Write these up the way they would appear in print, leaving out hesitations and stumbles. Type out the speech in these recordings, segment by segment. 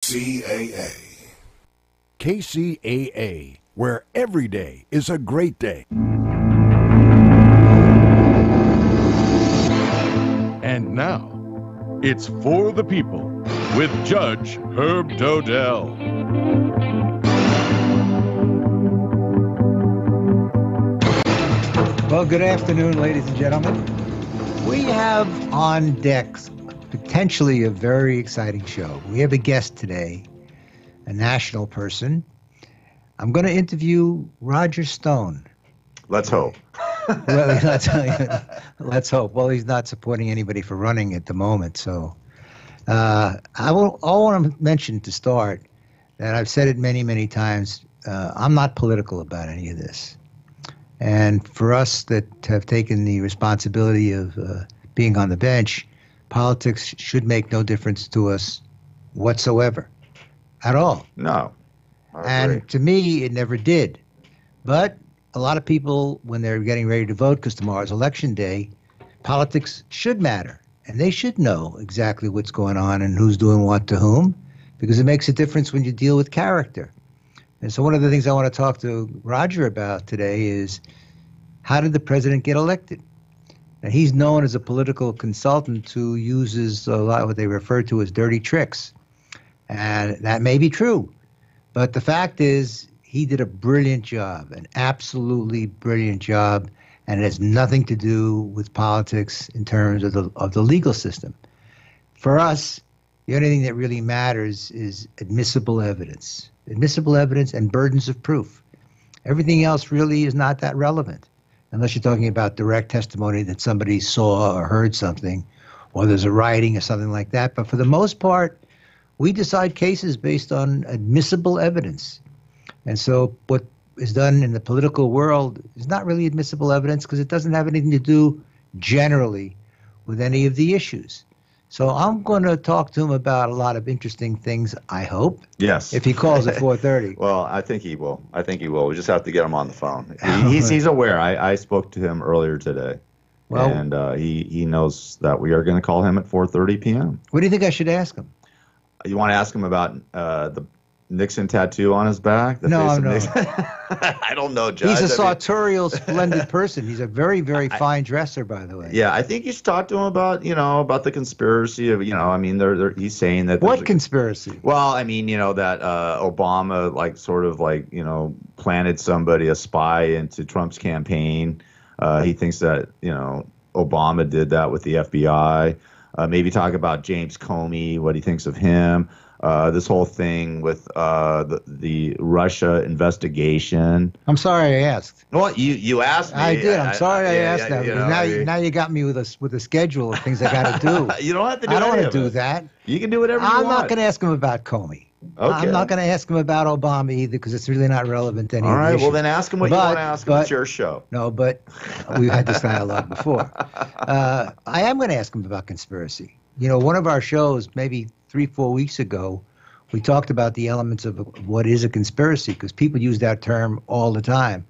KCAA. KCAA, where every day is a great day. And now, it's For the People with Judge Herb Dodell. Well, good afternoon, ladies and gentlemen. We have on deck potentially a very exciting show. We have a guest today, a national person. I'm going to interview Roger Stone. Let's hope. Well, let's hope. Well, he's not supporting anybody for running at the moment. So I want to mention to start that I've said it many, many times. I'm not political about any of this. And for us that have taken the responsibility of being on the bench, politics should make no difference to us whatsoever, at all. No. I agree. And to me, it never did. But a lot of people, when they're getting ready to vote, because tomorrow's election day, politics should matter. And they should know exactly what's going on and who's doing what to whom, because it makes a difference when you deal with character. And so one of the things I want to talk to Roger about today is, how did the president get elected? And he's known as a political consultant who uses a lot of what they refer to as dirty tricks. And that may be true. But the fact is, he did a brilliant job, an absolutely brilliant job, and it has nothing to do with politics in terms of the legal system. For us, the only thing that really matters is admissible evidence. Admissible evidence and burdens of proof. Everything else really is not that relevant, unless you're talking about direct testimony that somebody saw or heard something, or there's a writing or something like that. But for the most part, we decide cases based on admissible evidence. And so what is done in the political world is not really admissible evidence because it doesn't have anything to do generally with any of the issues. So I'm going to talk to him about a lot of interesting things, I hope. Yes. If he calls at 4:30. Well, I think he will. We just have to get him on the phone. He's aware. I spoke to him earlier today. Well, and he knows that we are going to call him at 4:30 p.m. What do you think I should ask him? You want to ask him about the Nixon tattoo on his back? No. I don't know, Judge. He's a sartorial, splendid person. He's a very, very fine dresser, by the way. Yeah, I think you should talk to him about, about the conspiracy of, he's saying that. What conspiracy? Well, that Obama, planted somebody, a spy, into Trump's campaign. He thinks that, Obama did that with the FBI. Maybe talk about James Comey, what he thinks of him. This whole thing with the Russia investigation. I'm sorry I asked. Well, you asked me. I did. I'm sorry I asked that. Now you got me with a schedule of things I got to do. You don't have to do I don't want to do that. You can do whatever you want. I'm not going to ask him about Comey. Okay. I'm not going to ask him about Obama either because it's really not relevant to any All of the right, issues. well, then ask him what you want to ask him. It's your show. No, but we've had this dialogue before. I am going to ask him about conspiracy. One of our shows, maybe 3-4 weeks ago, we talked about the elements of what is a conspiracy because people use that term all the time.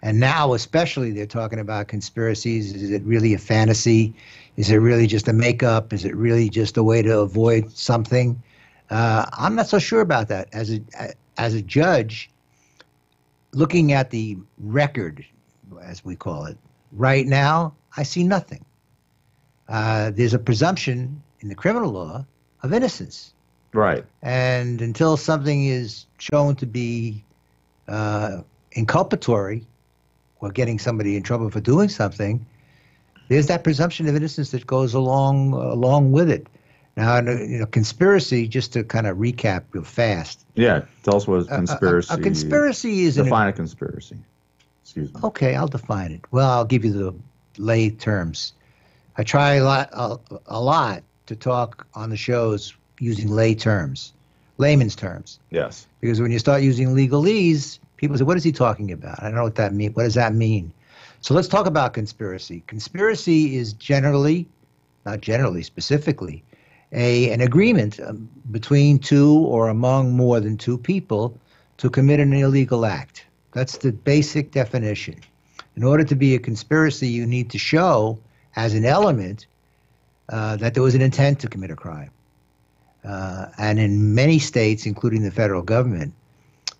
And now especially they're talking about conspiracies. Is it really a fantasy? Is it really just a makeup? Is it really just a way to avoid something? I'm not so sure about that. As a judge, looking at the record, as we call it, right now, I see nothing. There's a presumption in the criminal law of innocence. Right. And until something is shown to be inculpatory or getting somebody in trouble for doing something, there's that presumption of innocence that goes along with it. Now, conspiracy, just to kind of recap real fast. Yeah, tell us what a conspiracy is. A conspiracy is... Define a conspiracy. Excuse me. Okay, I'll define it. Well, I'll give you the lay terms. I try a lot to talk on the shows using layman's terms. Yes. Because when you start using legalese, people say, what is he talking about? I don't know what that means. What does that mean? So let's talk about conspiracy. Conspiracy is specifically, an agreement between two or among more than two people to commit an illegal act. That's the basic definition. In order to be a conspiracy, you need to show as an element that there was an intent to commit a crime. And in many states, including the federal government,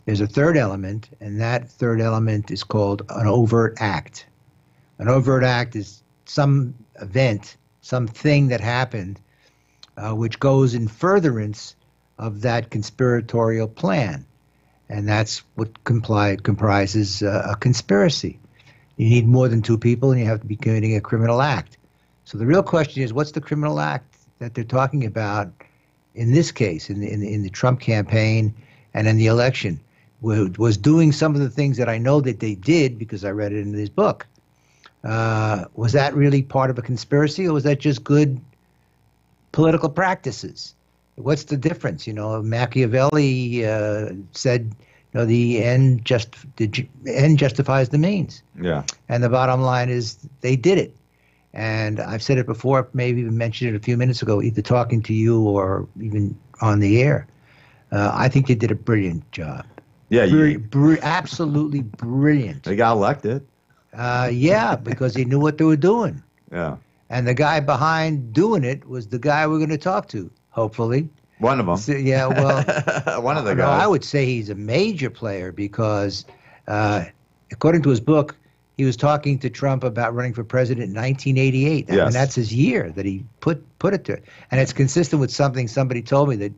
there's a third element, and that third element is called an overt act. An overt act is some event, something that happened, which goes in furtherance of that conspiratorial plan. And that's what comprises a conspiracy. You need more than two people, and you have to be committing a criminal act. So the real question is, what's the criminal act that they're talking about in this case, in the Trump campaign and in the election? Was doing some of the things that I know that they did because I read it in this book. Was that really part of a conspiracy, or was that just good political practices? What's the difference? You know, Machiavelli said, you know, the end justifies the means. Yeah. And the bottom line is they did it. And I've said it before, maybe even mentioned it a few minutes ago, either talking to you or even on the air. I think they did a brilliant job. Yeah, absolutely brilliant. They got elected. Yeah, because they knew what they were doing. Yeah. And the guy behind doing it was the guy we're going to talk to, hopefully. One of them. So, yeah, well, one of the no, guys. I would say he's a major player because, according to his book, he was talking to Trump about running for president in 1988. Yes. And that's his year that he put it to. And it's consistent with something somebody told me that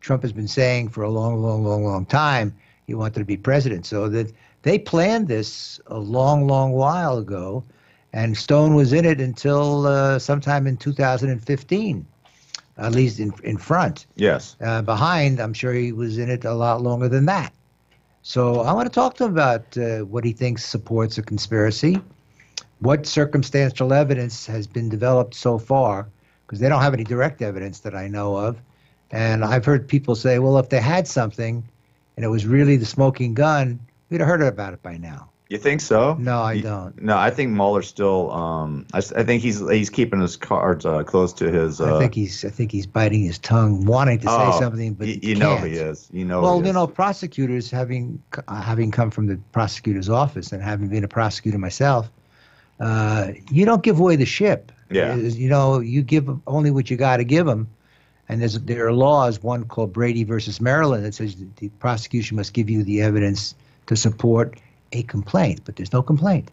Trump has been saying for a long time. He wanted to be president. So that they planned this a long while ago, and Stone was in it until sometime in 2015, at least in front. Yes. Behind, I'm sure he was in it a lot longer than that. So I want to talk to him about what he thinks supports a conspiracy, what circumstantial evidence has been developed so far, because they don't have any direct evidence that I know of. And I've heard people say, well, if they had something, and it was really the smoking gun, we'd have heard about it by now. You think so? No, I don't. No, I think Mueller's still. I think he's keeping his cards close to his. I think he's biting his tongue, wanting to say something, but you know he is. You know. Well, he is. you know, prosecutors having come from the prosecutor's office and having been a prosecutor myself, you don't give away the ship. Yeah. You know, you give only what you got to give them. And there are laws, one called Brady versus Maryland, that says the prosecution must give you the evidence to support a complaint, but there's no complaint.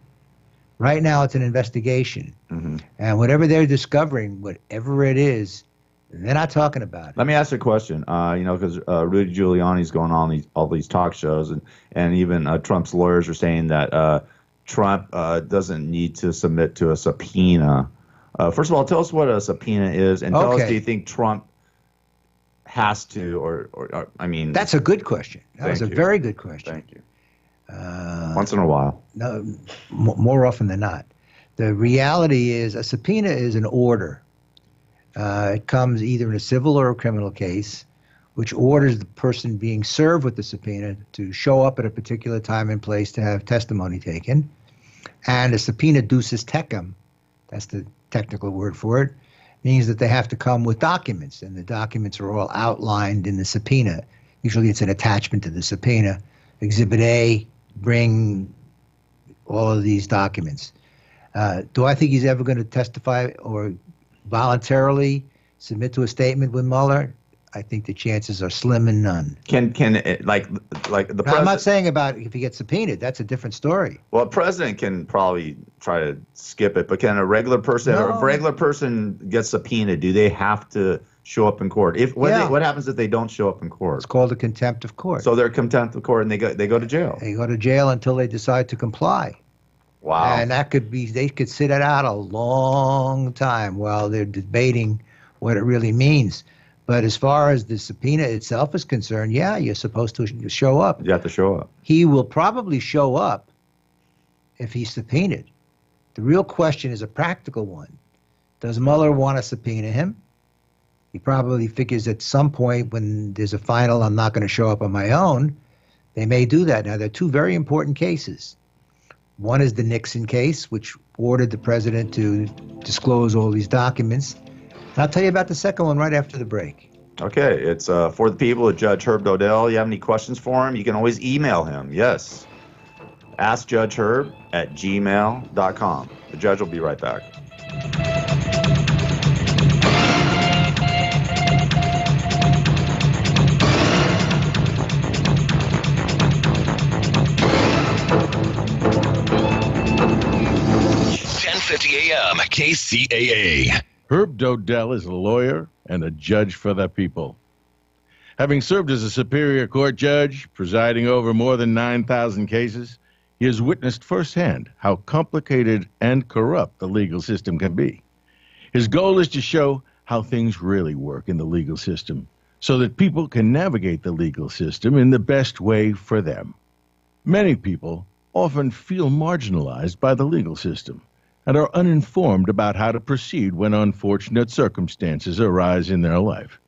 Right now, it's an investigation. Mm-hmm. And whatever they're discovering, whatever it is, they're not talking about it. Let me ask you a question. You know, because Rudy Giuliani's going on all these talk shows, and even Trump's lawyers are saying that Trump doesn't need to submit to a subpoena. First of all, tell us what a subpoena is, and tell us, do you think Trump has to, or I mean, that's a good question. That was a very good question. Thank you. Once in a while. No, more often than not. The reality is a subpoena is an order. It comes either in a civil or a criminal case, which orders the person being served with the subpoena to show up at a particular time and place to have testimony taken. And a subpoena ducis tecum, that's the technical word for it, means that they have to come with documents, and the documents are all outlined in the subpoena. Usually it's an attachment to the subpoena. Exhibit A, bring all of these documents. Do I think he's ever going to testify or voluntarily submit to a statement with Mueller? I think the chances are slim and none. Can it, like the president? I'm not saying about if he gets subpoenaed. That's a different story. Well, a president can probably try to skip it, but can a regular person, or if a regular person gets subpoenaed, do they have to show up in court? What happens if they don't show up in court? It's called a contempt of court. So they're contempt of court, and they go to jail. They go to jail until they decide to comply. Wow. And that could be, they could sit it out a long time while they're debating what it really means. But as far as the subpoena itself is concerned, yeah, you're supposed to show up. You have to show up. He will probably show up if he's subpoenaed. The real question is a practical one. Does Mueller want to subpoena him? He probably figures at some point when there's a final, I'm not going to show up on my own, they may do that. Now, there are two very important cases. One is the Nixon case, which ordered the president to disclose all these documents. And I'll tell you about the second one right after the break. Okay, it's For the People with Judge Herb Dodell. You have any questions for him? You can always email him. Yes. AskJudgeHerb@gmail.com. The judge will be right back. KCAA. Herb Dodell is a lawyer and a judge for the people. Having served as a Superior Court judge, presiding over more than 9,000 cases, he has witnessed firsthand how complicated and corrupt the legal system can be. His goal is to show how things really work in the legal system so that people can navigate the legal system in the best way for them. Many people often feel marginalized by the legal system and are uninformed about how to proceed when unfortunate circumstances arise in their life.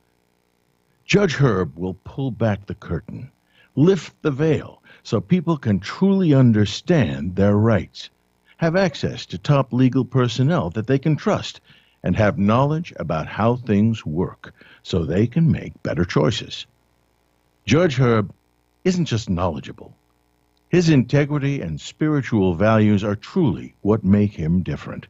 Judge Herb will pull back the curtain, lift the veil, so people can truly understand their rights, have access to top legal personnel that they can trust, and have knowledge about how things work so they can make better choices. Judge Herb isn't just knowledgeable. His integrity and spiritual values are truly what make him different.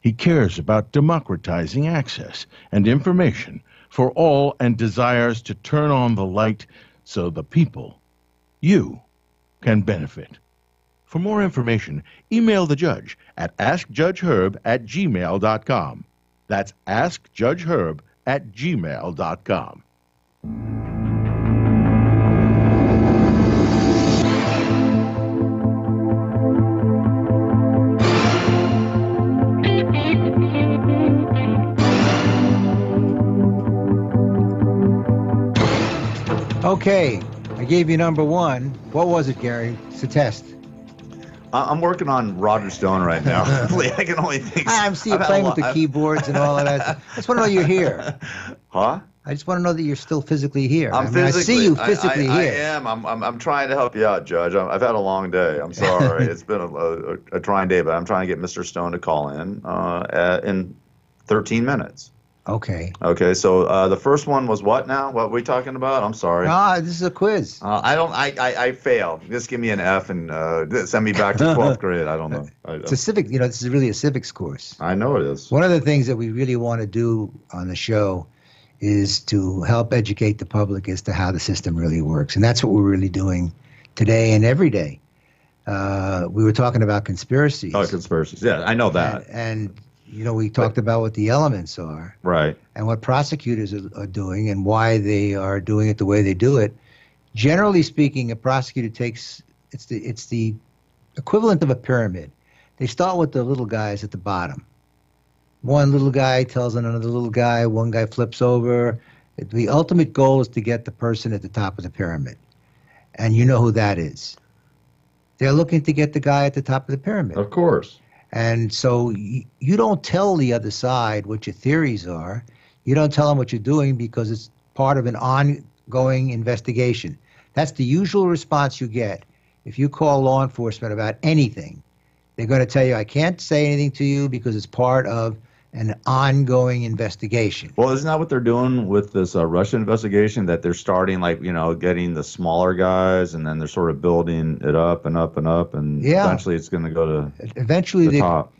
He cares about democratizing access and information for all and desires to turn on the light so the people, you, can benefit. For more information, email the judge at askjudgeherb@gmail.com. That's askjudgeherb@gmail.com. Okay, I gave you number one. What was it, Gary? It's a test. I'm working on Roger Stone right now. I can only think. I see you playing with the keyboards and all of that. I just want to know you're here. Huh? I just want to know that you're still physically here. I see you physically here. I am. I'm trying to help you out, Judge. I've had a long day. I'm sorry. It's been a trying day, but I'm trying to get Mr. Stone to call in 13 minutes. Okay. Okay. So the first one was what now? What were we talking about? I'm sorry. This is a quiz. I fail. Just give me an F and send me back to 12th grade. I don't know. It's a civic. This is really a civics course. I know it is. One of the things that we really want to do on the show is to help educate the public as to how the system really works, and that's what we're really doing today and every day. We were talking about conspiracies. Oh, conspiracies. Yeah, I know that. And we talked about what the elements are. Right. And what prosecutors are doing and why they are doing it the way they do it. Generally speaking, a prosecutor takes, it's the equivalent of a pyramid. They start with the little guys at the bottom. One little guy tells another little guy, one guy flips over. The ultimate goal is to get the person at the top of the pyramid. And you know who that is. They're looking to get the guy at the top of the pyramid. Of course. And so you don't tell the other side what your theories are. You don't tell them what you're doing because it's part of an ongoing investigation. That's the usual response you get. If you call law enforcement about anything, they're going to tell you, I can't say anything to you because it's part of an ongoing investigation. Well, isn't that what they're doing with this Russia investigation? That they're starting, getting the smaller guys, and then they're sort of building it up and up and up, and eventually it's going to go to the top.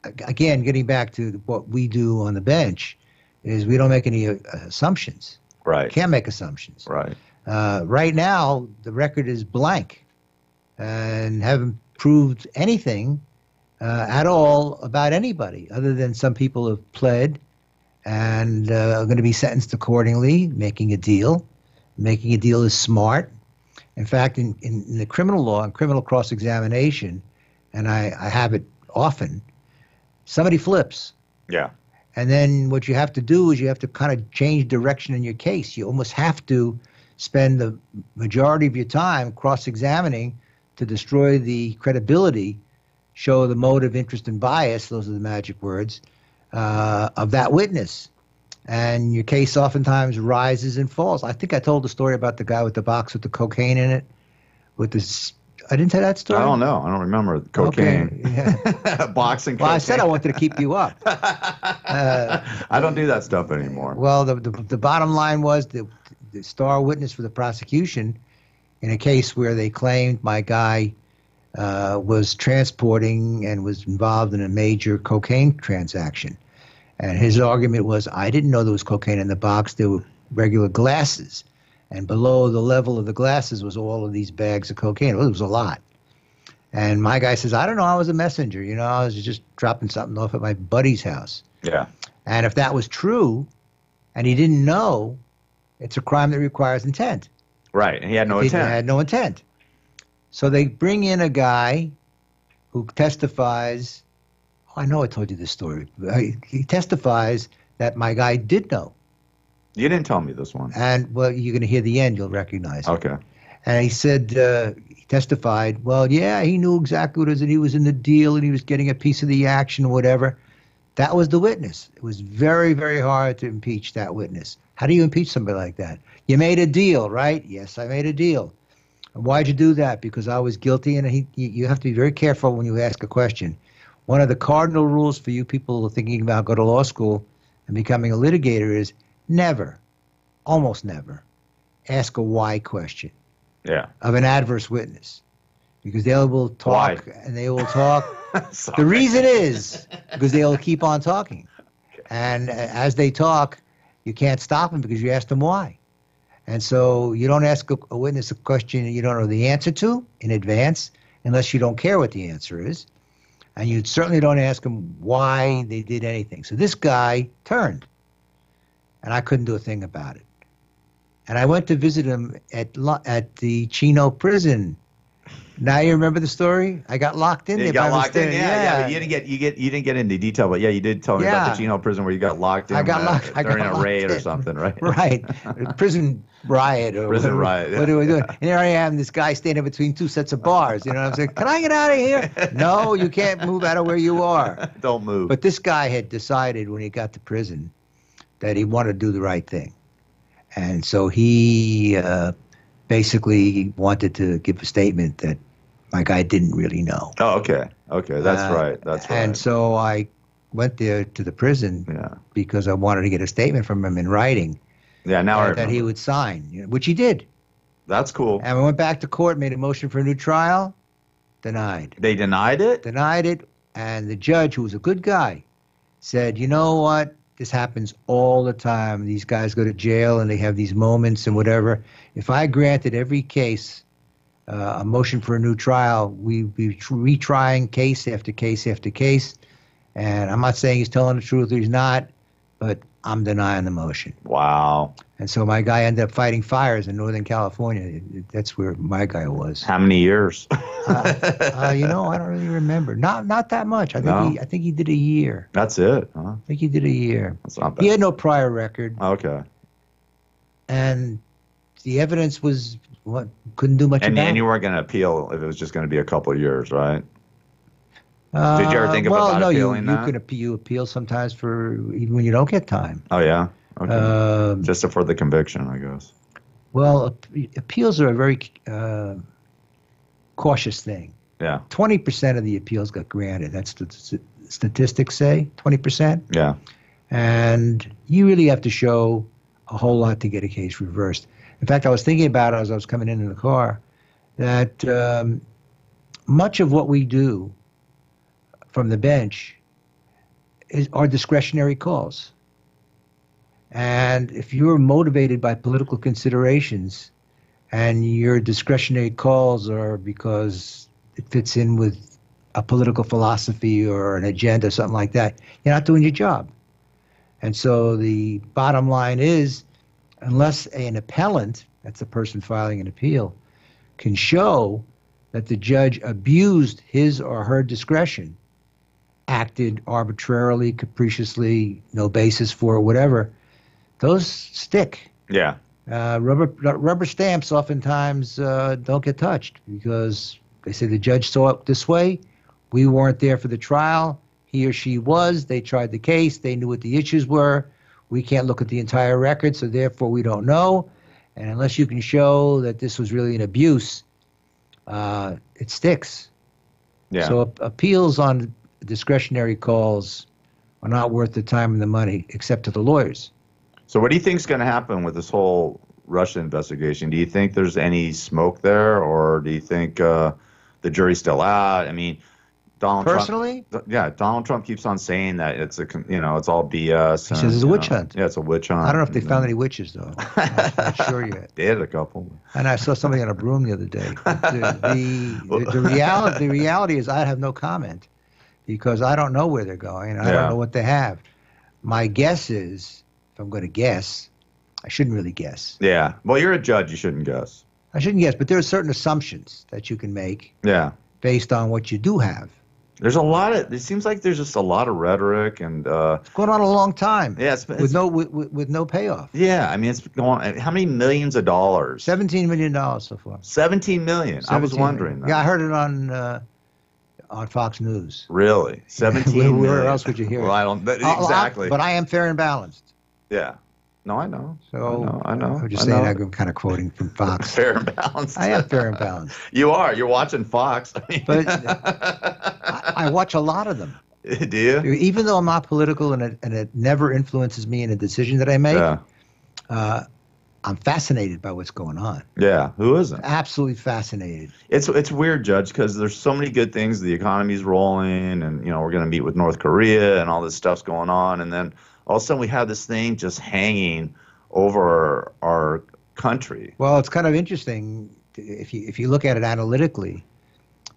Again, getting back to what we do on the bench, is we don't make any assumptions. Right. Can't make assumptions. Right. Right now, the record is blank, and haven't proved anything at all about anybody, other than some people have pled and are going to be sentenced accordingly, making a deal. Making a deal is smart. In fact, in the criminal law and criminal cross-examination, and I have it often, somebody flips. Yeah. And then what you have to do is you have to kind of change direction in your case. You almost have to spend the majority of your time cross-examining to destroy the credibility, show the motive, interest, and bias, those are the magic words, of that witness. And your case oftentimes rises and falls. I think I told the story about the guy with the box with the cocaine in it. I didn't tell that story? I don't know. I don't remember. Cocaine. Okay. Yeah. Boxing cocaine. Well, I said I wanted to keep you up. I don't do that stuff anymore. Well, the bottom line was the star witness for the prosecution in a case where they claimed my guy was transporting and was involved in a major cocaine transaction. And his argument was, I didn't know there was cocaine in the box. There were regular glasses. And below the level of the glasses was all of these bags of cocaine. Well, it was a lot. And my guy says, I don't know, I was a messenger. You know, I was just dropping something off at my buddy's house. Yeah. And if that was true and he didn't know, it's a crime that requires intent. Right. And he had no He intent. had no intent. So they bring in a guy who testifies. Oh, I know I told you this story. He testifies that my guy did know. You didn't tell me this one. And, well, you're going to hear the end. You'll recognize it. Okay. And he said, he testified, well, yeah, he knew exactly what it is, and he was in the deal, and he was getting a piece of the action or whatever. That was the witness. It was very, very hard to impeach that witness. How do you impeach somebody like that? You made a deal, right? Yes, I made a deal. And why'd you do that? Because I was guilty, and you have to be very careful when you ask a question. One of the cardinal rules for you people thinking about go to law school and becoming a litigator is never, almost never, ask a why question. Yeah. Of an adverse witness, because they will talk. Why? And they will talk. The reason is because they'll keep on talking. And as they talk, you can't stop them because you ask them why. And so you don't ask a witness a question you don't know the answer to in advance unless you don't care what the answer is. And you certainly don't ask them why they did anything. So this guy turned, and I couldn't do a thing about it. And I went to visit him at the Chino prison. Now you remember the story? I got locked in there. You got locked in, yeah. But you didn't get into detail, but yeah, you did tell me about the Chino prison where you got locked in. I got locked during a raid or something, right? Right, prison riot or prison riot. What are we doing? And here I am, this guy standing between two sets of bars. You know, I'm saying, can I get out of here? No, you can't move out of where you are. Don't move. But this guy had decided when he got to prison that he wanted to do the right thing. And so he basically wanted to give a statement that my guy didn't really know. Oh, okay. Okay, that's right. That's right. And so I went there to the prison because I wanted to get a statement from him in writing. Yeah, now I remember. That he would sign, which he did. That's cool. And we went back to court, made a motion for a new trial, denied. They denied it? Denied it. And the judge, who was a good guy, said, you know what? This happens all the time. These guys go to jail and they have these moments and whatever. If I granted every case a motion for a new trial, we'd be retrying case after case after case. And I'm not saying he's telling the truth or he's not, but I'm denying the motion. Wow. And so my guy ended up fighting fires in Northern California. That's where my guy was. How many years? You know, I don't really remember. Not that much. I think he did a year. That's it, huh? I think he did a year. That's not bad. He had no prior record. Okay. And the evidence was couldn't do much about it. And you weren't going to appeal if it was just going to be a couple of years, right? Did you ever think about appealing that? You appeal sometimes for even when you don't get time. Oh, yeah? Okay. Just for the conviction, I guess. Well, appeals are a very cautious thing. Yeah. 20% of the appeals got granted. That's what statistics say, 20%. Yeah. And you really have to show a whole lot to get a case reversed. In fact, I was thinking about it as I was coming in the car, that much of what we do from the bench are discretionary calls. And if you're motivated by political considerations and your discretionary calls are because it fits in with a political philosophy or an agenda, something like that, you're not doing your job. And so the bottom line is, unless an appellant, that's the person filing an appeal, can show that the judge abused his or her discretion, acted arbitrarily, capriciously, no basis for it, whatever, those stick. Yeah. Rubber stamps oftentimes don't get touched because they say the judge saw it this way. We weren't there for the trial. He or she was. They tried the case. They knew what the issues were. We can't look at the entire record, so therefore we don't know. And unless you can show that this was really an abuse, it sticks. Yeah. So appeals on discretionary calls are not worth the time and the money, except to the lawyers. So what do you think is going to happen with this whole Russia investigation? Do you think there's any smoke there, or do you think the jury's still out? I mean, Donald Personally? Trump, yeah, Donald Trump keeps on saying that it's it's all BS. He says it's a witch hunt. Yeah, it's a witch hunt. I don't know if they found any witches, though. I'm not sure yet. They had a couple. And I saw somebody on a broom the other day. The reality is I have no comment because I don't know where they're going. I don't know what they have. My guess is, if I'm going to guess, I shouldn't really guess. Yeah. Well, you're a judge. You shouldn't guess. I shouldn't guess, but there are certain assumptions that you can make. Yeah. Based on what you do have. There's a lot of. It seems like there's just a lot of rhetoric and. It's going on a long time. Yeah, with no payoff. Yeah, I mean it's going. How many millions of dollars? $17 million so far. 17 million. I was wondering. Yeah, I heard it on Fox News. Really? 17 Where else would you hear it? Well, I don't exactly. But I am fair and balanced. Yeah. No, I know. So I know. I'm just saying I'm kind of quoting from Fox. Fair and balanced. I am fair and balanced. You are. You're watching Fox. I mean. But I watch a lot of them. Do you? Even though I'm not political and it never influences me in a decision that I make, I'm fascinated by what's going on. Yeah, who isn't? Absolutely fascinated. It's weird, Judge, because there's so many good things. The economy's rolling, and we're going to meet with North Korea, and all this stuff's going on, and then all of a sudden we have this thing just hanging over our country. Well, it's kind of interesting if you look at it analytically.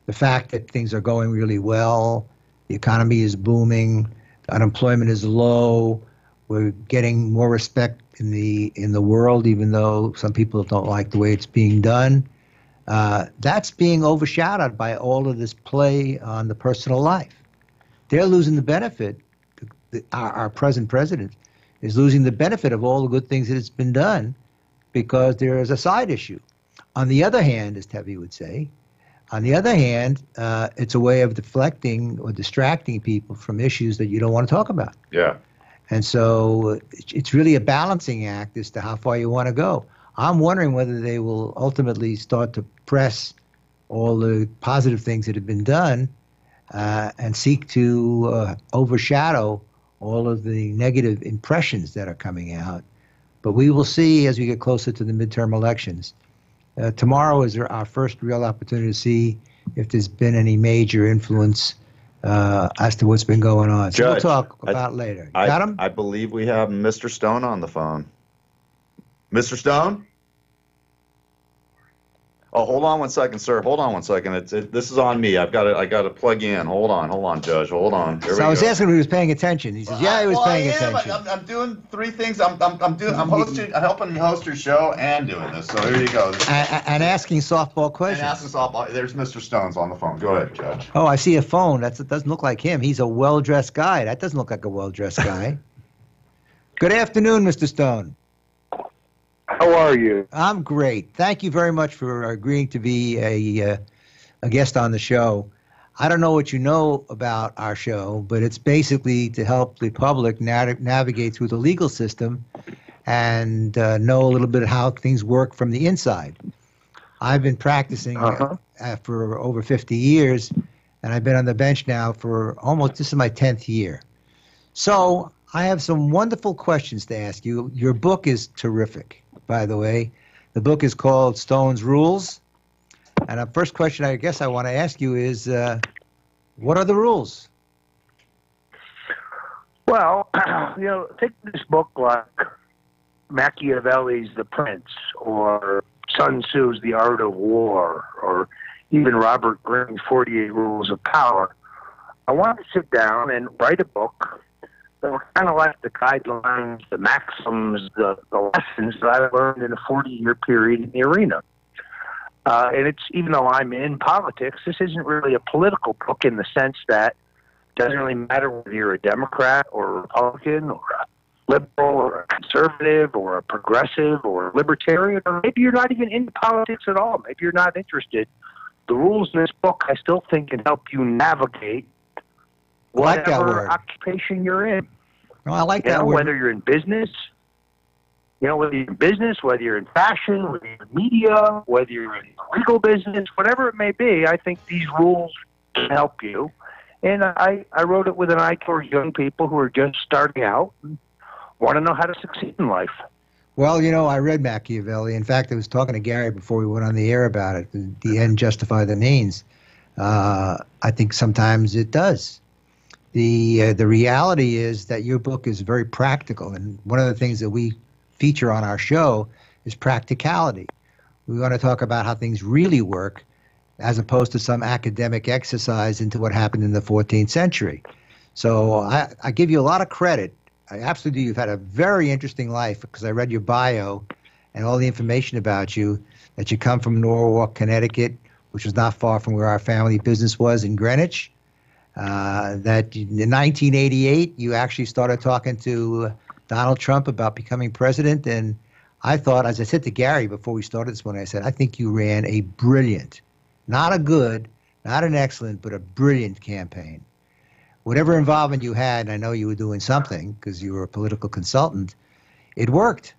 The fact that things are going really well, the economy is booming, the unemployment is low, we're getting more respect in the world, even though some people don't like the way it's being done. That's being overshadowed by all of this play on the personal life. They're losing the benefit. Our present president is losing the benefit of all the good things that has been done because there is a side issue. On the other hand, as Tevi would say, it's a way of deflecting or distracting people from issues that you don't want to talk about. Yeah. And so it's really a balancing act as to how far you want to go. I'm wondering whether they will ultimately start to press all the positive things that have been done and seek to overshadow all of the negative impressions that are coming out. But we will see as we get closer to the midterm elections. Tomorrow is our first real opportunity to see if there's been any major influence as to what's been going on. So Judge, we'll talk about later. Got him? I believe we have Mr. Stone on the phone. Mr. Stone? Oh, hold on one second, sir. Hold on one second. This is on me. I got to plug in. Hold on, Judge. Hold on. So I was asking if he was paying attention. He says, "Yeah, he was paying attention." I'm doing three things. I'm helping host your show and doing this. So here you go. And asking softball questions. And asking softball. There's Mr. Stone's on the phone. Go ahead, Judge. Oh, I see a phone. It doesn't look like him. He's a well-dressed guy. That doesn't look like a well-dressed guy. Good afternoon, Mr. Stone. How are you? I'm great. Thank you very much for agreeing to be a guest on the show. I don't know what you know about our show, but it's basically to help the public navigate through the legal system and know a little bit how things work from the inside. I've been practicing for over 50 years, and I've been on the bench now for this is my 10th year. So I have some wonderful questions to ask you. Your book is terrific, by the way. The book is called Stone's Rules. And the first question I guess I want to ask you is, what are the rules? Well, take this book like Machiavelli's The Prince, or Sun Tzu's The Art of War, or even Robert Greene's 48 Rules of Power. I want to sit down and write a book that were kind of like the guidelines, the maxims, the lessons that I learned in a 40-year period in the arena. And it's, even though I'm in politics, this isn't really a political book in the sense that it doesn't really matter whether you're a Democrat or a Republican or a liberal or a conservative or a progressive or a libertarian, or maybe you're not even into politics at all. Maybe you're not interested. The rules in this book, I still think, can help you navigate whatever occupation you're in. Oh, I like that word. Whether you're in business, whether you're in business, whether you're in fashion, whether you're in media, whether you're in legal business, whatever it may be, I think these rules can help you. And I wrote it with an eye toward young people who are just starting out and want to know how to succeed in life. Well, I read Machiavelli. In fact, I was talking to Gary before we went on the air about it, the end justify the means. I think sometimes it does. The reality is that your book is very practical, and one of the things that we feature on our show is practicality. We want to talk about how things really work, as opposed to some academic exercise into what happened in the 14th century. So I give you a lot of credit. I absolutely do. You've had a very interesting life, because I read your bio and all the information about you, that you come from Norwalk, Connecticut, which was not far from where our family business was in Greenwich. That in 1988, you actually started talking to Donald Trump about becoming president. And I thought, as I said to Gary before we started this morning, I said, I think you ran a brilliant, not a good, not an excellent, but a brilliant campaign. Whatever involvement you had, and I know you were doing something because you were a political consultant, it worked.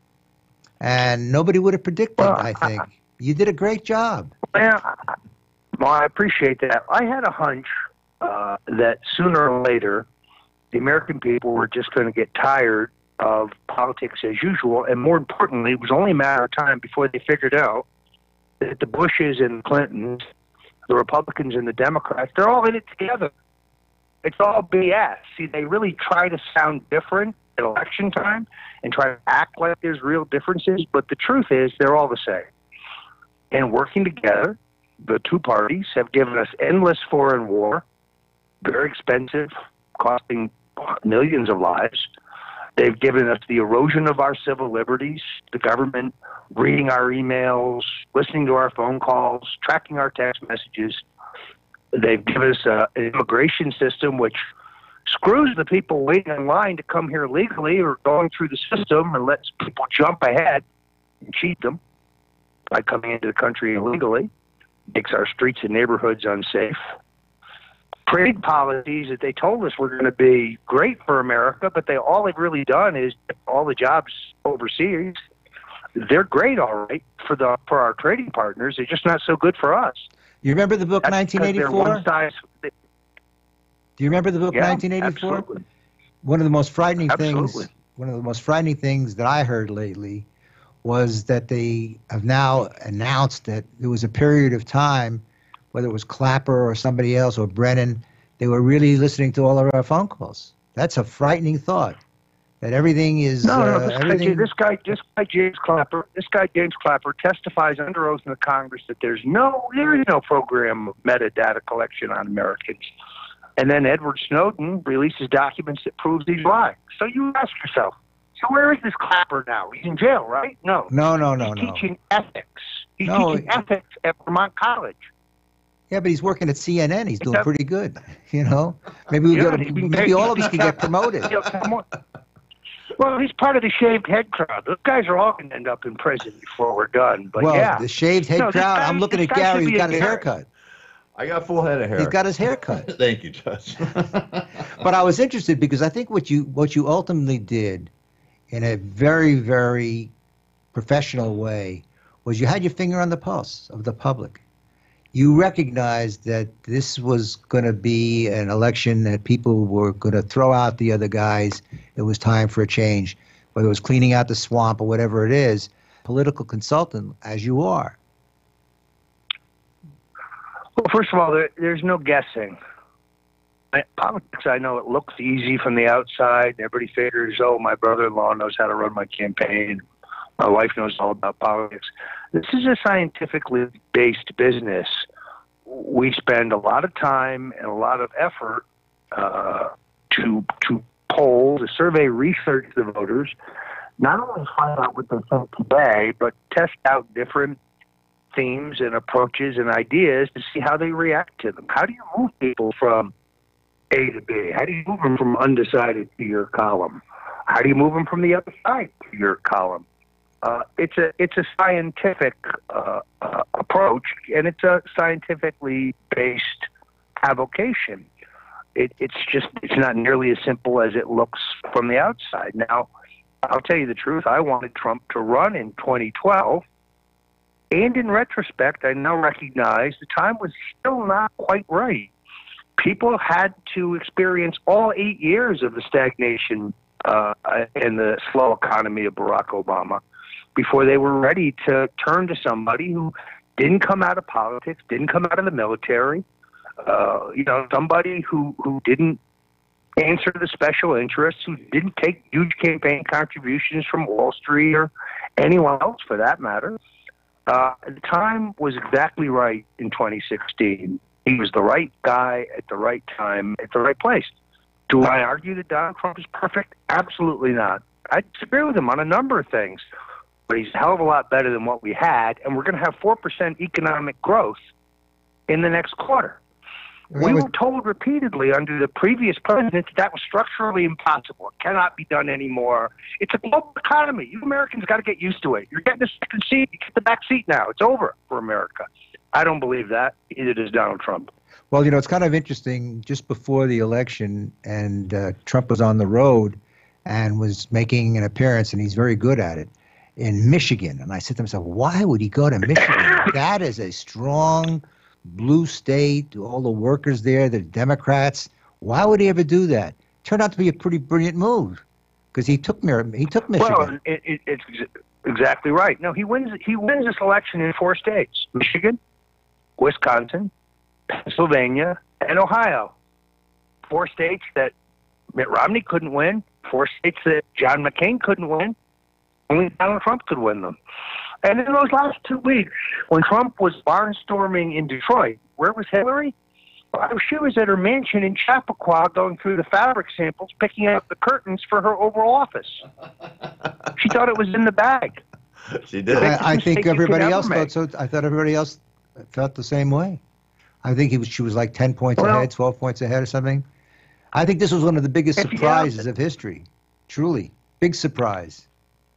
And nobody would have predicted, I think. You did a great job. Well, I appreciate that. I had a hunch that sooner or later, the American people were just going to get tired of politics as usual. And more importantly, it was only a matter of time before they figured out that the Bushes and the Clintons, the Republicans and the Democrats, they're all in it together. It's all BS. See, they really try to sound different at election time and try to act like there's real differences, but the truth is they're all the same. And working together, the two parties have given us endless foreign war, very expensive, costing millions of lives. They've given us the erosion of our civil liberties, the government reading our emails, listening to our phone calls, tracking our text messages. They've given us an immigration system which screws the people waiting in line to come here legally or going through the system and lets people jump ahead and cheat them by coming into the country illegally. Makes our streets and neighborhoods unsafe. Trade policies that they told us were going to be great for America, but all they've really done is all the jobs overseas. They're great, all right, for our trading partners. They're just not so good for us. You remember the book 1984? Do you remember the book 1984? Absolutely. One of the most frightening Absolutely. things. One of the most frightening things that I heard lately was that they have now announced that there was a period of time, whether it was Clapper or somebody else or Brennan, they were really listening to all of our phone calls. That's a frightening thought. That everything is This guy James Clapper testifies under oath in the Congress that there is no program of metadata collection on Americans. And then Edward Snowden releases documents that proves he's lying. So you ask yourself, so where is this Clapper now? He's in jail, right? No. He's teaching ethics. He's teaching ethics at Vermont College. Yeah, but he's working at CNN. He's doing pretty good. You know, maybe all of us can get promoted. Well, he's part of the shaved head crowd. Those guys are all going to end up in prison before we're done. But the shaved head crowd. I'm looking at Gary. He's got his haircut. I got full head of hair. He's got his haircut. Thank you, Judge. But I was interested because I think what you ultimately did in a very, very professional way was you had your finger on the pulse of the public. You recognized that this was going to be an election that people were going to throw out the other guys. It was time for a change, whether it was cleaning out the swamp or whatever it is. Political consultant, as you are. Well, first of all, there's no guessing. Politics, I know it looks easy from the outside. Everybody figures, oh, my brother-in-law knows how to run my campaign. My wife knows all about politics. This is a scientifically based business. We spend a lot of time and a lot of effort to poll, to survey, research the voters, not only find out what they think today, but test out different themes and approaches and ideas to see how they react to them. How do you move people from A to B? How do you move them from undecided to your column? How do you move them from the other side to your column? It's a scientific approach, and it's a scientifically based avocation. It's not nearly as simple as it looks from the outside. Now, I'll tell you the truth. I wanted Trump to run in 2012, and in retrospect, I now recognize the time was still not quite right. People had to experience all 8 years of the stagnation and the slow economy of Barack Obama before they were ready to turn to somebody who didn't come out of politics, didn't come out of the military, somebody who didn't answer the special interests, who didn't take huge campaign contributions from Wall Street or anyone else for that matter. The time was exactly right in 2016. He was the right guy at the right time at the right place. Do I argue that Donald Trump is perfect? Absolutely not. I disagree with him on a number of things, but he's a hell of a lot better than what we had, and we're going to have 4% economic growth in the next quarter. We were told repeatedly under the previous president that was structurally impossible. It cannot be done anymore. It's a global economy. You Americans got to get used to it. You're getting the second seat. You get the back seat now. It's over for America. I don't believe that. Either does Donald Trump. Well, it's kind of interesting. Just before the election, and Trump was on the road and was making an appearance, and he's very good at it, in Michigan. And I said to myself, why would he go to Michigan? That is a strong blue state, all the workers there, the Democrats. Why would he ever do that? Turned out to be a pretty brilliant move because he took Michigan. Well, it's exactly right. No, he wins this election in 4 states: Michigan, Wisconsin, Pennsylvania, and Ohio. 4 states that Mitt Romney couldn't win. 4 states that John McCain couldn't win. Only Donald Trump could win them. And in those last 2 weeks, when Trump was barnstorming in Detroit, where was Hillary? Well, she was at her mansion in Chappaqua going through the fabric samples, picking out the curtains for her Oval Office. She thought it was in the bag. She did. I think everybody else thought so. I thought everybody else felt the same way. I think she was like 10 points ahead, 12 points ahead or something. I think this was one of the biggest surprises of history. Truly. Big surprise.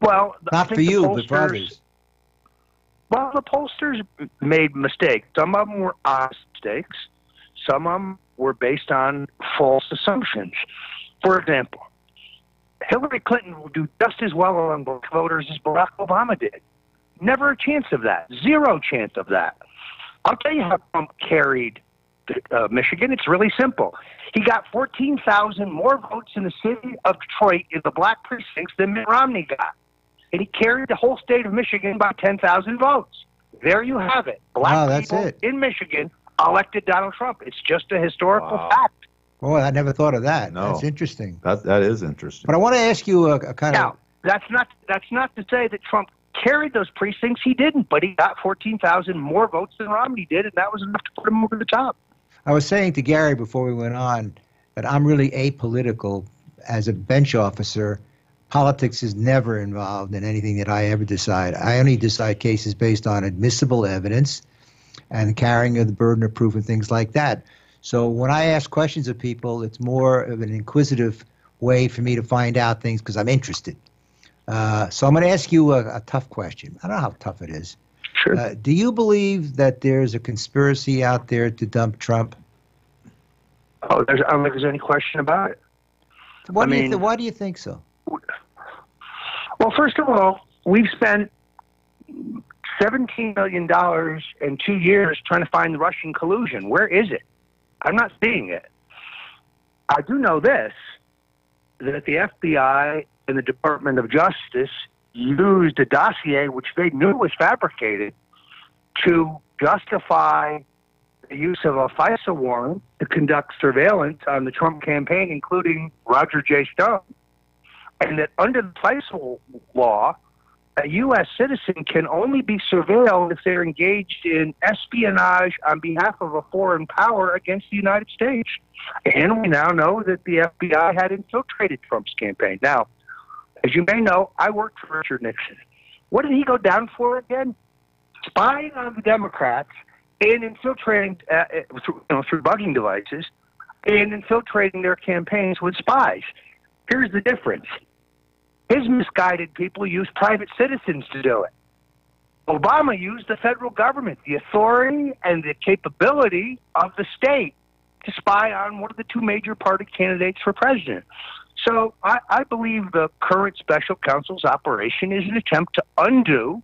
Well, not for you, but for others. Well, the pollsters made mistakes. Some of them were honest mistakes. Some of them were based on false assumptions. For example, Hillary Clinton will do just as well among black voters as Barack Obama did. Never a chance of that. Zero chance of that. I'll tell you how Trump carried Michigan. It's really simple. He got 14,000 more votes in the city of Detroit in the black precincts than Mitt Romney got. And he carried the whole state of Michigan by 10,000 votes. There you have it. Black people in Michigan elected Donald Trump. It's just a historical fact. Oh, I never thought of that. No. That's interesting. That is interesting. But I want to ask you a kind of... Now, that's not to say that Trump carried those precincts. He didn't, but he got 14,000 more votes than Romney did, and that was enough to put him over the top. I was saying to Gary before we went on that I'm really apolitical as a bench officer. Politics is never involved in anything that I ever decide. I only decide cases based on admissible evidence and carrying of the burden of proof and things like that. So when I ask questions of people, it's more of an inquisitive way for me to find out things because I'm interested. So I'm going to ask you a tough question. I don't know how tough it is. Sure. Do you believe that there's a conspiracy out there to dump Trump? Oh, I don't think there's any question about it. Why do you think so? Well, first of all, we've spent $17 million in 2 years trying to find the Russian collusion. Where is it? I'm not seeing it. I do know this, that the FBI and the Department of Justice used a dossier which they knew was fabricated to justify the use of a FISA warrant to conduct surveillance on the Trump campaign, including Roger J. Stone. And that under the FISA law, a U.S. citizen can only be surveilled if they're engaged in espionage on behalf of a foreign power against the United States. And we now know that the FBI had infiltrated Trump's campaign. Now, as you may know, I worked for Richard Nixon. What did he go down for again? Spying on the Democrats and infiltrating through bugging devices and infiltrating their campaigns with spies. Here's the difference. His misguided people used private citizens to do it. Obama used the federal government, the authority and the capability of the state to spy on one of the 2 major party candidates for president. So I believe the current special counsel's operation is an attempt to undo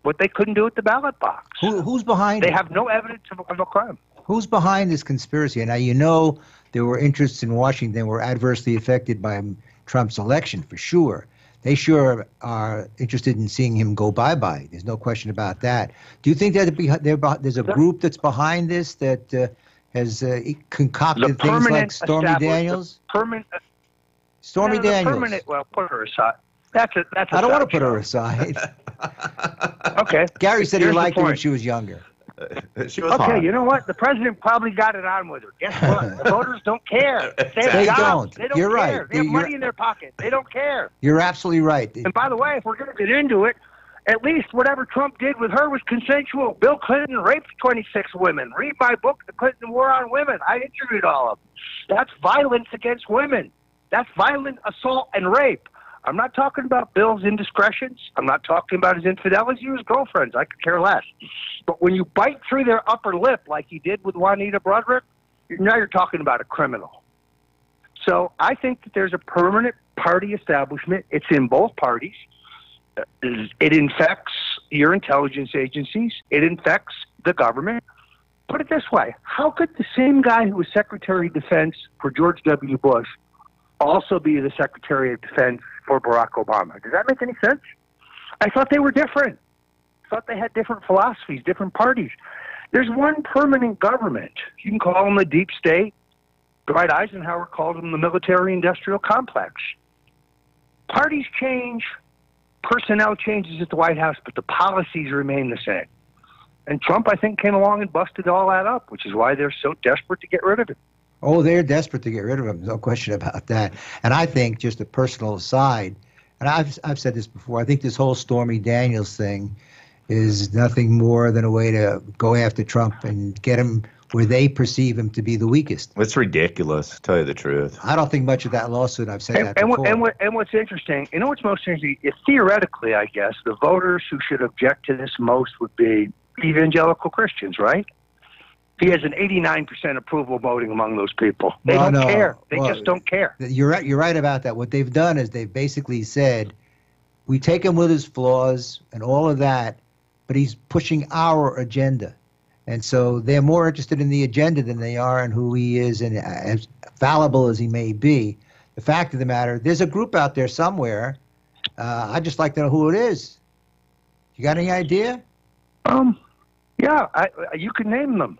what they couldn't do at the ballot box. Who's behind it? They have no evidence of a crime. Who's behind this conspiracy? Now, there were interests in Washington that were adversely affected by Trump's election, for sure. They sure are interested in seeing him go bye-bye. There's no question about that. Do you think that there's a group that's behind this that has concocted things like Stormy Daniels? Stormy Daniels. Permanent. Well, put her aside. That's a I don't want to put her aside. Okay. Gary said he liked her when she was younger. She was okay, hot. you know what? The president probably got it on with her. Guess what? The voters don't care. They don't. They don't You're care. right. They have money in their pocket. They don't care. You're absolutely right. And by the way, if we're going to get into it, at least whatever Trump did with her was consensual. Bill Clinton raped 26 women. Read my book, The Clinton War on Women. I interviewed all of them. That's violence against women. That's violent assault and rape. I'm not talking about Bill's indiscretions. I'm not talking about his infidelities or his girlfriends. I could care less. But when you bite through their upper lip like you did with Juanita Broaddrick, now you're talking about a criminal. So I think that there's a permanent party establishment. It's in both parties. It infects your intelligence agencies. It infects the government. Put it this way. How could the same guy who was Secretary of Defense for George W. Bush also be the Secretary of Defense for Barack Obama? Does that make any sense? I thought they were different. I thought they had different philosophies, different parties. There's one permanent government. You can call them the deep state. Dwight Eisenhower called them the military-industrial complex. Parties change, personnel changes at the White House, but the policies remain the same. And Trump, I think, came along and busted all that up, which is why they're so desperate to get rid of him. Oh, they're desperate to get rid of him. No question about that. And I think, just a personal aside, and I've said this before, I think this whole Stormy Daniels thing is nothing more than a way to go after Trump and get him where they perceive him to be the weakest. It's ridiculous, to tell you the truth. I don't think much of that lawsuit. I've said that before. And what's interesting, you know what's most interesting? Is theoretically, I guess, the voters who should object to this most would be evangelical Christians, right? He has an 89% approval voting among those people. They don't care. They just don't care. You're right. You're right about that. What they've done is they've basically said, we take him with his flaws and all of that, but he's pushing our agenda. And so they're more interested in the agenda than they are in who he is, and as fallible as he may be. The fact of the matter, there's a group out there somewhere. I'd just like to know who it is. You got any idea? Yeah, you can name them.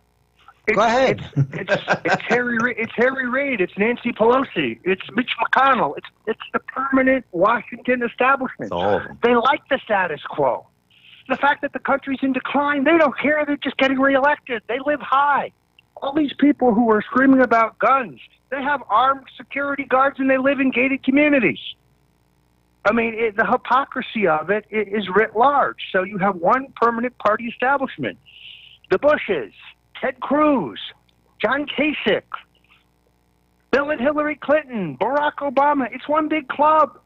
Go ahead. It's Harry Reid. It's Nancy Pelosi. It's Mitch McConnell. It's the permanent Washington establishment. They like the status quo. The fact that the country's in decline, they don't care. They're just getting reelected. They live high. All these people who are screaming about guns, they have armed security guards and they live in gated communities. I mean, the hypocrisy of it is writ large. So you have one permanent party establishment. The Bushes, Ted Cruz, John Kasich, Bill and Hillary Clinton, Barack Obama. It's one big club.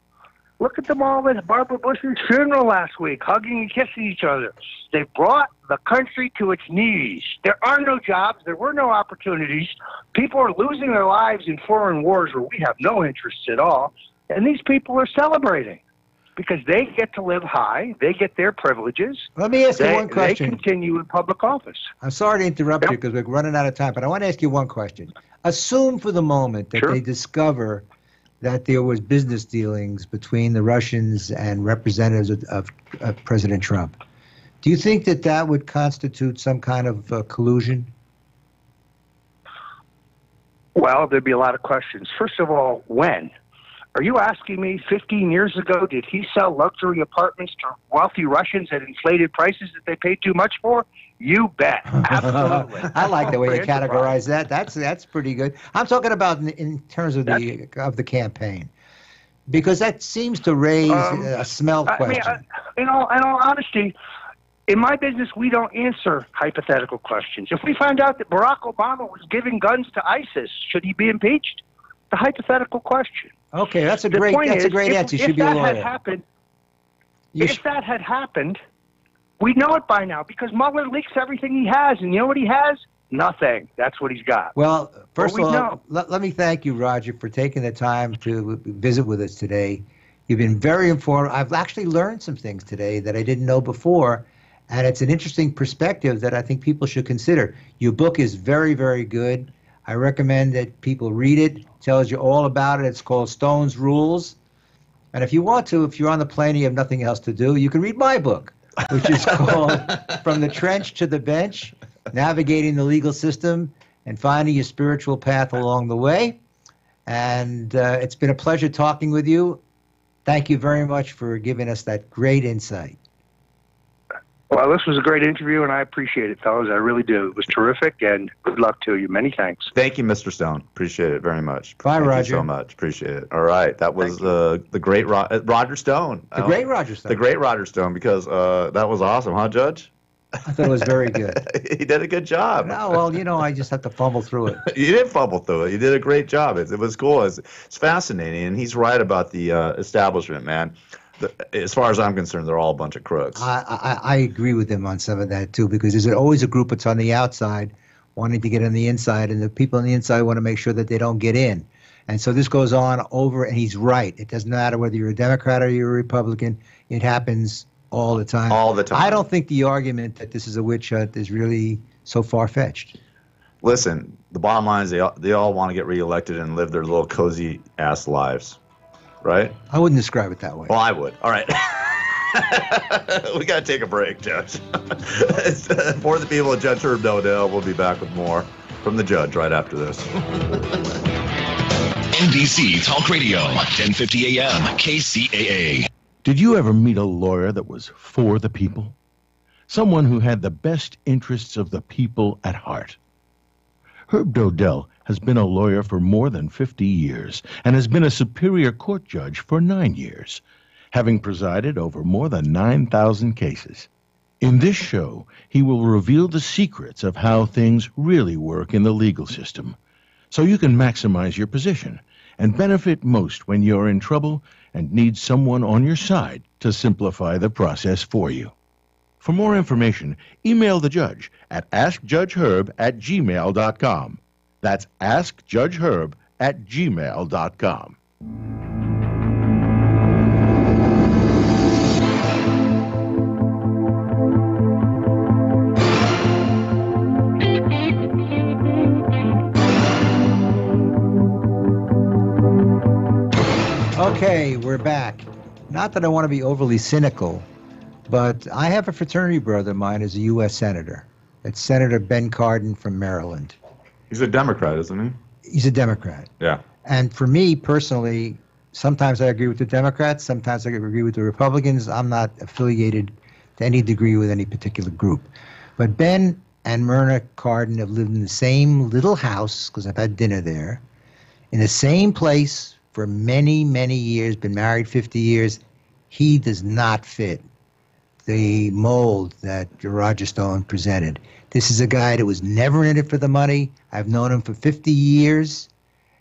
Look at them all at Barbara Bush's funeral last week, hugging and kissing each other. They brought the country to its knees. There are no jobs. There were no opportunities. People are losing their lives in foreign wars where we have no interests at all. And these people are celebrating because they get to live high. They get their privileges. Let me ask you one question. They continue in public office. I'm sorry to interrupt you because we're running out of time, but I want to ask you one question. Assume for the moment that they discover that there was business dealings between the Russians and representatives of President Trump. Do you think that that would constitute some kind of collusion? Well, there'd be a lot of questions. First of all, when? Are you asking me 15 years ago, did he sell luxury apartments to wealthy Russians at inflated prices that they paid too much for? You bet. Absolutely. I like the way you categorize that. That's pretty good. I'm talking about in terms of the campaign, because that seems to raise a smell question. I mean, in all honesty, in my business, we don't answer hypothetical questions. If we find out that Barack Obama was giving guns to ISIS, should he be impeached? The hypothetical question. Okay, that's a great answer. You should be a lawyer. If that had happened, we know it by now because Mueller leaks everything he has, and you know what he has? Nothing. That's what he's got. Well, first of all, let me thank you, Roger, for taking the time to visit with us today. You've been very informed. I've actually learned some things today that I didn't know before, and it's an interesting perspective that I think people should consider. Your book is very, very good. I recommend that people read it. It tells you all about it. It's called Stone's Rules. And if you want to, if you're on the plane and you have nothing else to do, you can read my book, which is called From the Trench to the Bench, Navigating the Legal System and Finding Your Spiritual Path Along the Way. And it's been a pleasure talking with you. Thank you very much for giving us that great insight. Well, this was a great interview, and I appreciate it, fellas. I really do. It was terrific, and good luck to you. Many thanks. Thank you, Mr. Stone. Appreciate it very much. Bye, Thank Roger. you so much. Appreciate it. All right. That was the great Roger Stone. The great Roger Stone. The great Roger Stone, because that was awesome, huh, Judge? I thought it was very good. He did a good job. No, well, I just have to fumble through it. You did fumble through it. You did a great job. It was cool. It's fascinating, and he's right about the establishment, man. As far as I'm concerned, they're all a bunch of crooks. I agree with him on some of that, too, because there's always a group that's on the outside wanting to get on the inside, and the people on the inside want to make sure that they don't get in. And so this goes on over, and he's right. It doesn't matter whether you're a Democrat or you're a Republican. It happens all the time. All the time. I don't think the argument that this is a witch hunt is really so far-fetched. Listen, the bottom line is they all want to get reelected and live their little cozy-ass lives. Right? I wouldn't describe it that way. Well, I would. All right. We got to take a break, Judge. For the people of Judge Herb Dodell, we'll be back with more from the Judge right after this. NBC Talk Radio, 1050 AM, KCAA. Did you ever meet a lawyer that was for the people? Someone who had the best interests of the people at heart? Herb Dodell has been a lawyer for more than 50 years and has been a Superior Court judge for 9 years, having presided over more than 9,000 cases. In this show, he will reveal the secrets of how things really work in the legal system, so you can maximize your position and benefit most when you're in trouble and need someone on your side to simplify the process for you. For more information, email the judge at askjudgeherb@gmail.com. That's askjudgeherb@gmail.com. Okay, we're back. Not that I want to be overly cynical, but I have a fraternity brother of mine who's a U.S. Senator. It's Senator Ben Cardin from Maryland. He's a Democrat, isn't he? He's a Democrat. Yeah. And for me personally, sometimes I agree with the Democrats, sometimes I agree with the Republicans. I'm not affiliated to any degree with any particular group. But Ben and Myrna Cardin have lived in the same little house, because I've had dinner there, in the same place for many, many years, been married 50 years. He does not fit the mold that Roger Stone presented. This is a guy that was never in it for the money. I've known him for 50 years,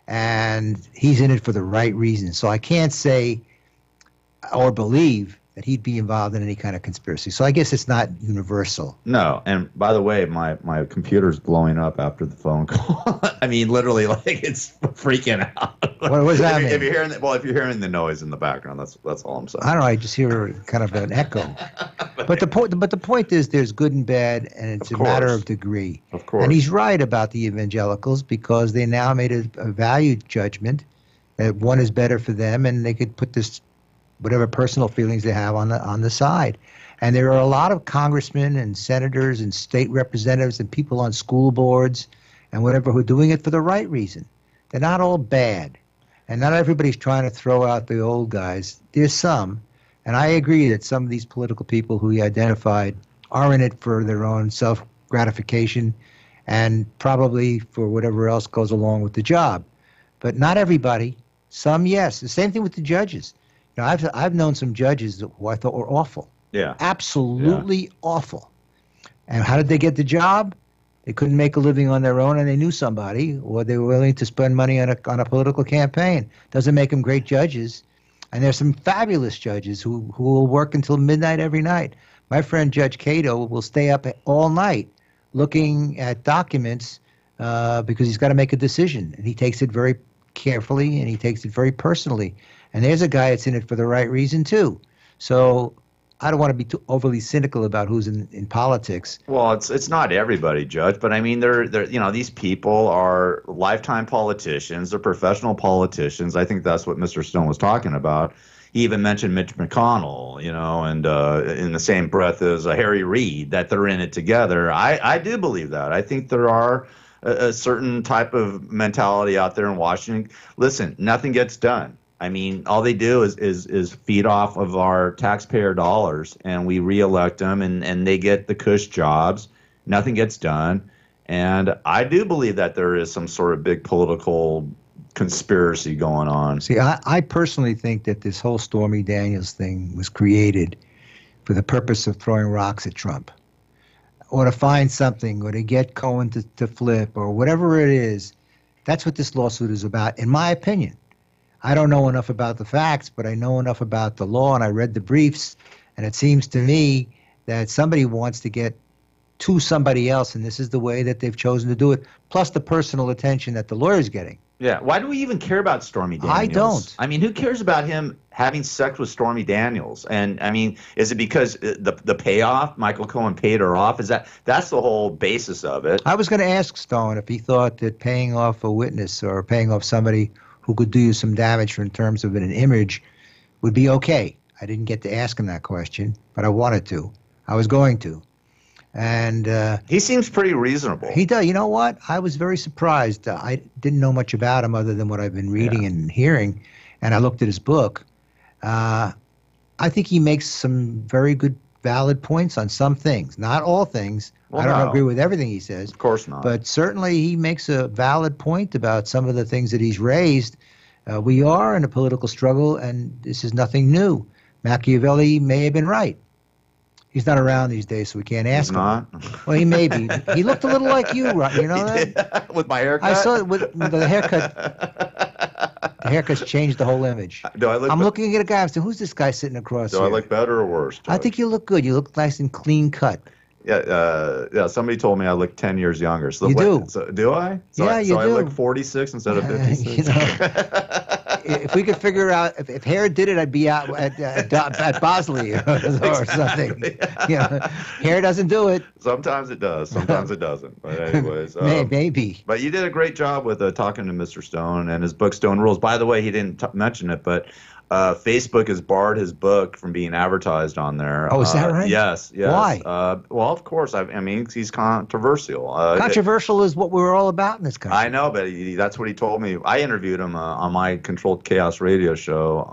and he's in it for the right reasons. So I can't say or believe that he'd be involved in any kind of conspiracy. So I guess it's not universal. No, and by the way, my computer's blowing up after the phone call. I mean, literally, like, it's freaking out. What does that mean? If you're hearing if you're hearing the noise in the background, that's all I'm saying. I don't know. I just hear kind of an echo. But the point is, there's good and bad, and it's a matter of degree. Of course. And he's right about the evangelicals, because they now made a value judgment that one is better for them, and they could put this whatever personal feelings they have on the side. And there are a lot of congressmen and senators and state representatives and people on school boards and whatever who are doing it for the right reason. They're not all bad. And not everybody's trying to throw out the old guys. There's some. And I agree that some of these political people who he identified are in it for their own self-gratification and probably for whatever else goes along with the job. But not everybody. Some, yes. The same thing with the judges. Now, I've known some judges who I thought were awful. Yeah. Absolutely awful. And how did they get the job? They couldn't make a living on their own, and they knew somebody, or they were willing to spend money on a political campaign. Doesn't make them great judges. And there's some fabulous judges who will work until midnight every night. My friend Judge Cato will stay up all night looking at documents because he's got to make a decision. And he takes it very carefully, and he takes it very personally. And there's a guy that's in it for the right reason, too. So I don't want to be too overly cynical about who's in politics. Well, it's not everybody, Judge, but I mean, they're these people are lifetime politicians. They're professional politicians. I think that's what Mr. Stone was talking about. he even mentioned Mitch McConnell, you know, and in the same breath as Harry Reid, that they're in it together. I do believe that. I think there are a certain type of mentality out there in Washington. Listen, nothing gets done. I mean, all they do is feed off of our taxpayer dollars, and we reelect them, and they get the cush jobs. Nothing gets done. And I do believe that there is some sort of big political conspiracy going on. See, I personally think that this whole Stormy Daniels thing was created for the purpose of throwing rocks at Trump, or to find something, or to get Cohen to flip, or whatever it is. That's what this lawsuit is about, in my opinion. I don't know enough about the facts, but I know enough about the law, and I read the briefs, and it seems to me that somebody wants to get to somebody else, and this is the way that they've chosen to do it, plus the personal attention that the lawyer's getting. Yeah, why do we even care about Stormy Daniels? I don't. I mean, who cares about him having sex with Stormy Daniels? And I mean, is it because the payoff, Michael Cohen paid her off? That's the whole basis of it? I was going to ask Stone if he thought that paying off a witness or paying off somebody who could do you some damage in terms of an image would be okay. I didn't get to ask him that question, but I wanted to. I was going to. And he seems pretty reasonable. He does. You know what? I was very surprised. I didn't know much about him other than what I've been reading and hearing, and I looked at his book. I think he makes some very good, valid points on some things. Not all things. Well, I don't agree with everything he says. Of course not. But certainly he makes a valid point about some of the things that he's raised. We are in a political struggle, and this is nothing new. Machiavelli may have been right. He's not around these days, so we can't ask him. Well, he may be. He looked a little like you, right? You know that? With my haircut? I saw it with the haircut. The haircut's changed the whole image. I'm looking at a guy. I'm saying, who's this guy sitting across here? Do I look better or worse? I think you look good. You look nice and clean cut. Yeah. Somebody told me I look 10 years younger. So you do. So, do I? So yeah, you do. So I look 46 instead of 56. You know, if we could figure out if hair did it, I'd be out at Bosley or something. You know, hair doesn't do it. Sometimes it does. Sometimes it doesn't. But anyways, maybe. But you did a great job with talking to Mr. Stone and his book Stone Rules. By the way, he didn't mention it, but Facebook has barred his book from being advertised on there. Oh, is that right? Yes. Why? Well, of course. I mean, he's controversial. Controversial is what we're all about in this country. I know, but that's what he told me. I interviewed him on my Controlled Chaos radio show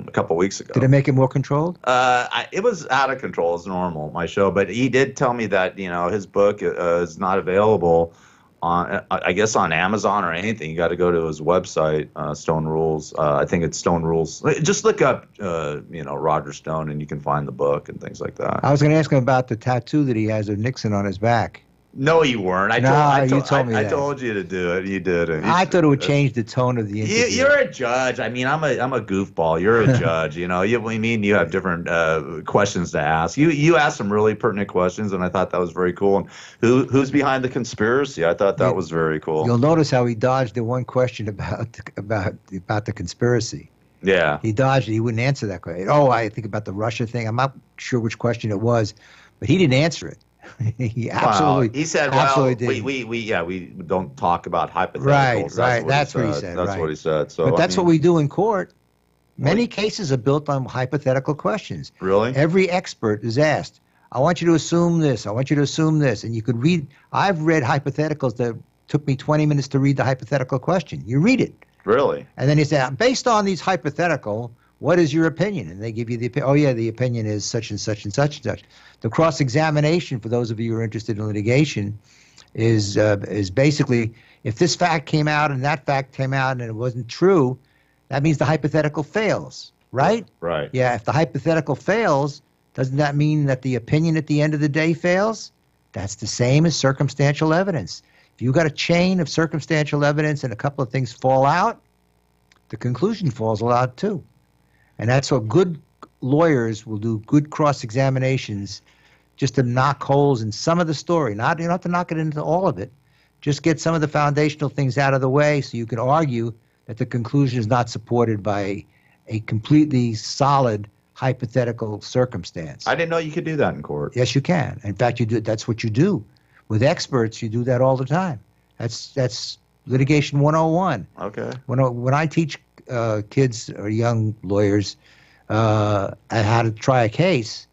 a couple weeks ago. Did it make it more controlled? It was out of control as normal, my show. But he did tell me that his book is not available on, I guess, on Amazon or anything. You got to go to his website, Stone Rules. I think it's Stone Rules. Just look up, Roger Stone, and you can find the book and things like that. I was going to ask him about the tattoo that he has of Nixon on his back. No, you weren't. You told me that. I told you to do it. You did it. I thought it would change the tone of the interview. You're a judge. I mean, I'm a goofball. You're a judge. You have different questions to ask. You asked some really pertinent questions, and I thought that was very cool. And who's behind the conspiracy? I thought that was very cool. You'll notice how he dodged the one question about the conspiracy. Yeah. He dodged it. He wouldn't answer that question. Oh, I think about the Russia thing. I'm not sure which question it was, but he didn't answer it. He absolutely. He said, absolutely did. we don't talk about hypotheticals. Right. That's what he said. That's what he said. So, but that's what we do in court. Many cases are built on hypothetical questions. Really? Every expert is asked, I want you to assume this. I want you to assume this. And you could read. I've read hypotheticals that took me 20 minutes to read the hypothetical question. You read it. Really? And then you say, based on these hypothetical, what is your opinion? And they give you the opinion. Oh, yeah, the opinion is such and such and such and such. The cross-examination, for those of you who are interested in litigation, is basically, if this fact came out and that fact came out and it wasn't true, that means the hypothetical fails, right? Right. Yeah, if the hypothetical fails, doesn't that mean that the opinion at the end of the day fails? That's the same as circumstantial evidence. If you've got a chain of circumstantial evidence and a couple of things fall out, the conclusion falls out too. And that's what good lawyers will do, good cross-examinations, just to knock holes in some of the story. You don't have to knock it into all of it. Just get some of the foundational things out of the way so you can argue that the conclusion is not supported by a completely solid hypothetical circumstance. I didn't know you could do that in court. Yes, you can. In fact, you do. That's what you do. With experts, you do that all the time. That's litigation 101. Okay. When I teach kids or young lawyers, at how to try a case,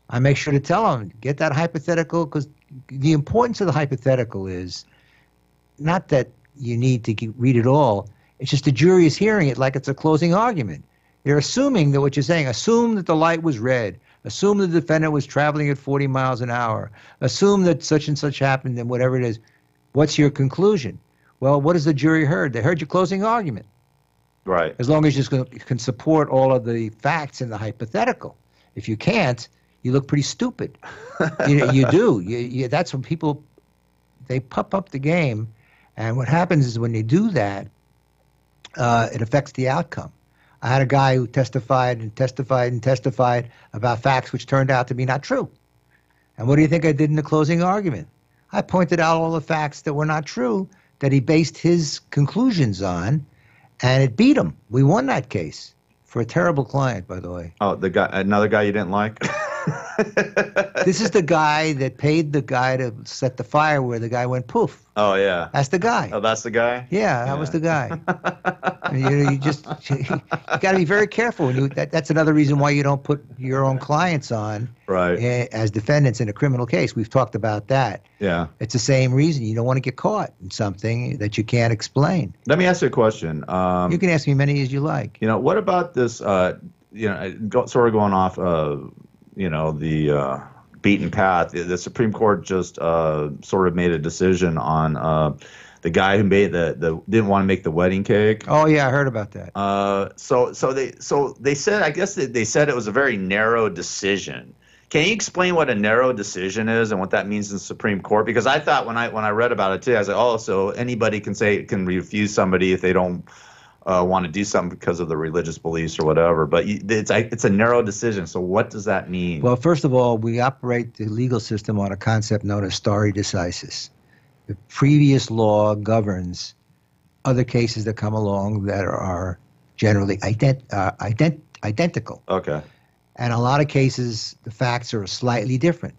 I make sure to tell them, get that hypothetical, because the importance of the hypothetical is not that you need to read it all. It's just the jury is hearing it like it's a closing argument. They're assuming that what you're saying, assume that the light was red, assume the defendant was traveling at 40 miles an hour, assume that such and such happened and whatever it is. What's your conclusion? Well, what has the jury heard? They heard your closing argument. Right. As long as you can support all of the facts in the hypothetical. If you can't, you look pretty stupid. You do. That's when people, they puff up the game. And what happens is when they do that, it affects the outcome. I had a guy who testified about facts which turned out to be not true. And what do you think I did in the closing argument? I pointed out all the facts that were not true that he based his conclusions on, and it beat him. We won that case for a terrible client, by the way. Oh, another guy you didn't like? This is the guy that paid the guy to set the fire where the guy went poof. Oh, yeah. That's the guy. Oh, that's the guy? Yeah, that was the guy. You got to be very careful. That's another reason why you don't put your own clients on as defendants in a criminal case. We've talked about that. Yeah. It's the same reason. You don't want to get caught in something that you can't explain. Let me ask you a question. You can ask me many as you like. What about this, sort of going off, the beaten path? The Supreme Court just sort of made a decision on the guy who made didn't want to make the wedding cake. Oh yeah, I heard about that. So they said, I guess they said it was a very narrow decision. Can you explain what a narrow decision is and what that means in the Supreme Court? Because I thought when I read about it too, I was like, oh, so anybody can refuse somebody if they don't want to do something because of the religious beliefs or whatever. But it's a narrow decision. So what does that mean? Well, first of all, we operate the legal system on a concept known as stare decisis. The previous law governs other cases that come along that are generally identical. Okay. And a lot of cases, the facts are slightly different.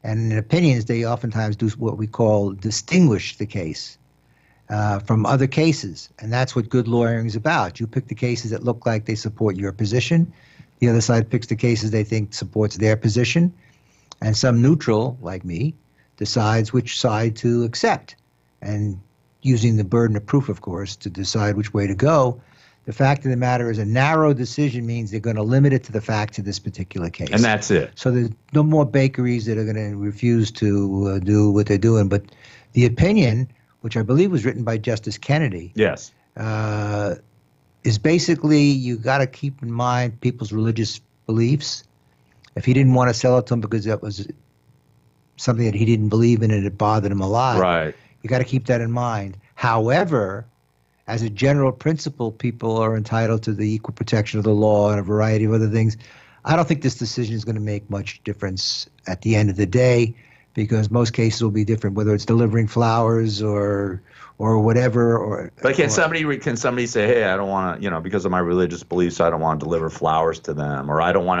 And in opinions, they oftentimes do what we call distinguish the case from other cases. And that's what good lawyering is about. You pick the cases that look like they support your position. The other side picks the cases they think supports their position. And some neutral, like me, decides which side to accept. And using the burden of proof, of course, to decide which way to go. The fact of the matter is a narrow decision means they're going to limit it to the facts of this particular case. And that's it. So there's no more bakeries that are going to refuse to do what they're doing. But the opinion, which I believe was written by Justice Kennedy, yes, is basically you got to keep in mind people's religious beliefs. If he didn't want to sell it to them because that was something that he didn't believe in and it bothered him a lot, right, you got to keep that in mind. However, as a general principle, people are entitled to the equal protection of the law and a variety of other things. I don't think this decision is going to make much difference at the end of the day, because most cases will be different, whether it's delivering flowers or whatever. But can somebody say, hey, I don't want to, because of my religious beliefs, I don't want to deliver flowers to them, or I don't want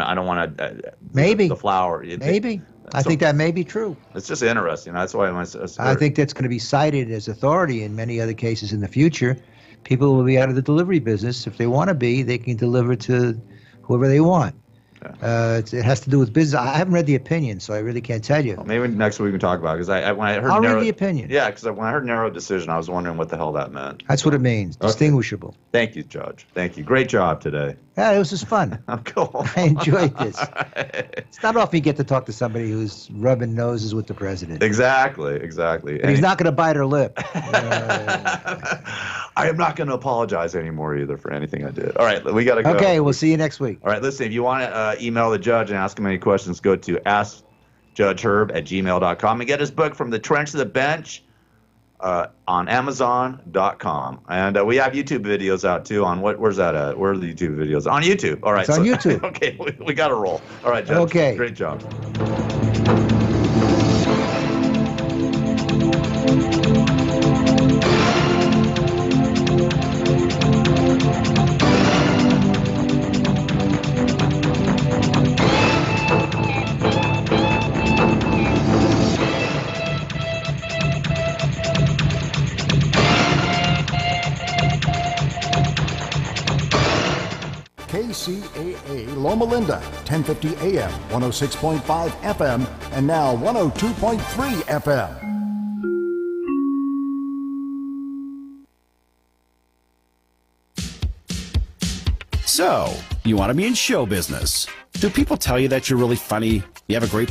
to. Maybe the flower. Maybe. I think that may be true. It's just interesting. That's why I think that's going to be cited as authority in many other cases in the future. People will be out of the delivery business. If they want to be, they can deliver to whoever they want. Yeah. It has to do with business. I haven't read the opinion, so I really can't tell you. Well, maybe next week we can talk about it, because when I heard I'll read the opinion. Yeah, because when I heard narrow decision, I was wondering what the hell that meant. That's what it means. Okay. Distinguishable. Thank you, Judge. Thank you. Great job today. Yeah, it was just fun. Cool. I enjoyed this. Right. It's not often you get to talk to somebody who's rubbing noses with the president. Exactly. But he's not going to bite her lip. I am not going to apologize anymore either for anything I did. All right, we got to go. Okay, we'll see you next week. All right, listen, if you want to email the judge and ask him any questions, go to askjudgeherb@gmail.com and get his book, From the Trench to the Bench, on Amazon.com. And we have YouTube videos out, too, on where's that at? Where are the YouTube videos? On YouTube. All right. It's on YouTube. Okay, we got to roll. All right, Judge. Okay. Great job. KCAA Loma Linda, 1050 AM, 106.5 FM, and now 102.3 FM. So, you want to be in show business. Do people tell you that you're really funny, you have a great